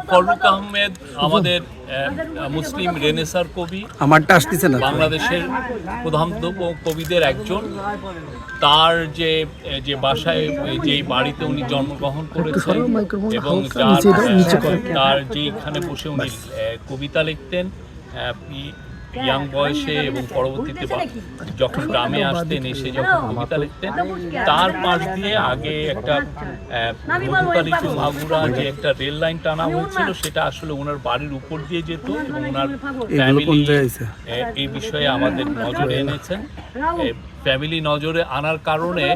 ফারুক আহমেদ আমাদের মুসলিম রেনেসার কবি, আমারটা আসতেছে না। বাংলাদেশের প্রধানতম কবিদের একজন। তার যে বাসায় যে বাড়িতে উনি জন্মগ্রহণ করেছেন এবং তার যেখানে বসে উনি কবিতা লিখতেন ইয়াং বয়সে এবং পরবর্তীতে যখন গ্রামে আসতেন এসে যখন কবিতা লিখতেন, তার পাশ দিয়ে আগে একটা মধুকালী টু মাগুরা যে একটা রেল লাইন টানা হয়েছিল, সেটা আসলে ওনার বাড়ির উপর দিয়ে যেত এবং ওনার ফ্যামিলি এই বিষয়ে আমাদের নজরে এনেছেন। ফ্যামিলি নজরে আনার কারণে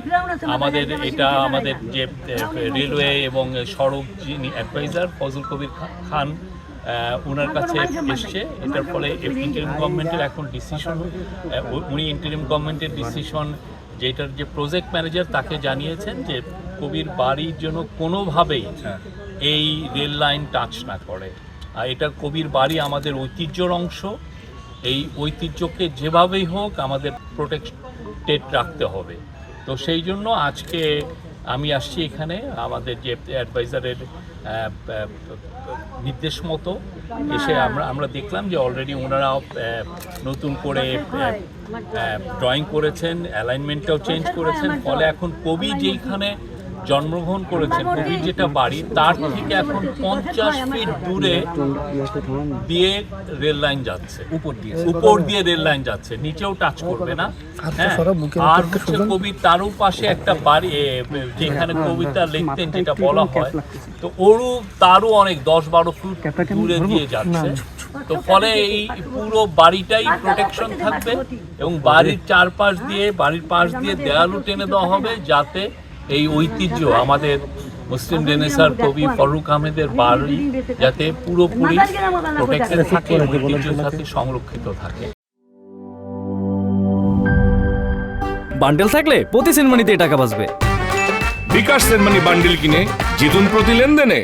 আমাদের যে রেলওয়ে এবং সড়ক যিনি অ্যাডভাইজার ফজল কবির খান ওনার কাছে এসছে। এটার ফলে ইন্টারিম গভর্নমেন্টের এখন ডিসিশন, উনি ইন্টারিম গভর্নমেন্টের ডিসিশন যেটার যে প্রজেক্ট ম্যানেজার তাকে জানিয়েছেন যে কবির বাড়ির জন্য কোনোভাবেই এই রেল লাইন টাচ না করে। আর এটা কবির বাড়ি আমাদের ঐতিহ্যর অংশ, এই ঐতিহ্যকে যেভাবেই হোক আমাদের প্রোটেক্টেড রাখতে হবে। তো সেই জন্য আজকে আমি আসছি এখানে আমাদের যে অ্যাডভাইজারের নির্দেশ মতো এসে আমরা দেখলাম যে অলরেডি ওনারাও নতুন করে ড্রয়িং করেছেন, অ্যালাইনমেন্টটাও চেঞ্জ করেছেন। ফলে এখন কবি যেইখানে জন্মগ্রহণ করেছেন, কবির যেটা বাড়ি তার থেকে এখন 50 ফিট দূরে দিয়ে রেল লাইন যাচ্ছে, উপর দিয়ে রেল লাইন যাচ্ছে, নিচেও টাচ করবে না। আর হচ্ছে কবির তারও পাশে একটা বাড়ি যেখানে কবিতা লিখতেন যেটা বলা হয়, তো তারও অনেক 10-12 ফুট দূরে দিয়ে যাচ্ছে। তো ফলে এই পুরো বাড়িটাই প্রোটেকশন থাকবে এবং বাড়ির চারপাশ দিয়ে বাড়ির পাশ দিয়ে দেয়ালও টেনে দেওয়া হবে, যাতে এই ঐতিহ্য আমাদের মুসলিম রেনেসার কবি ফারুক আহমেদের বাড়ি যাতে পুরোপুরি প্রোটেক্টেড থাকে, ঐতিহ্যের সাথে সংরক্ষিত থাকে। বান্ডেল থাকলে প্রতি সেনমানিতে টাকা বাঁচবে। বিকাশ সেনমানি বান্ডেল কিনে জিতুন প্রতি লেনদেনে।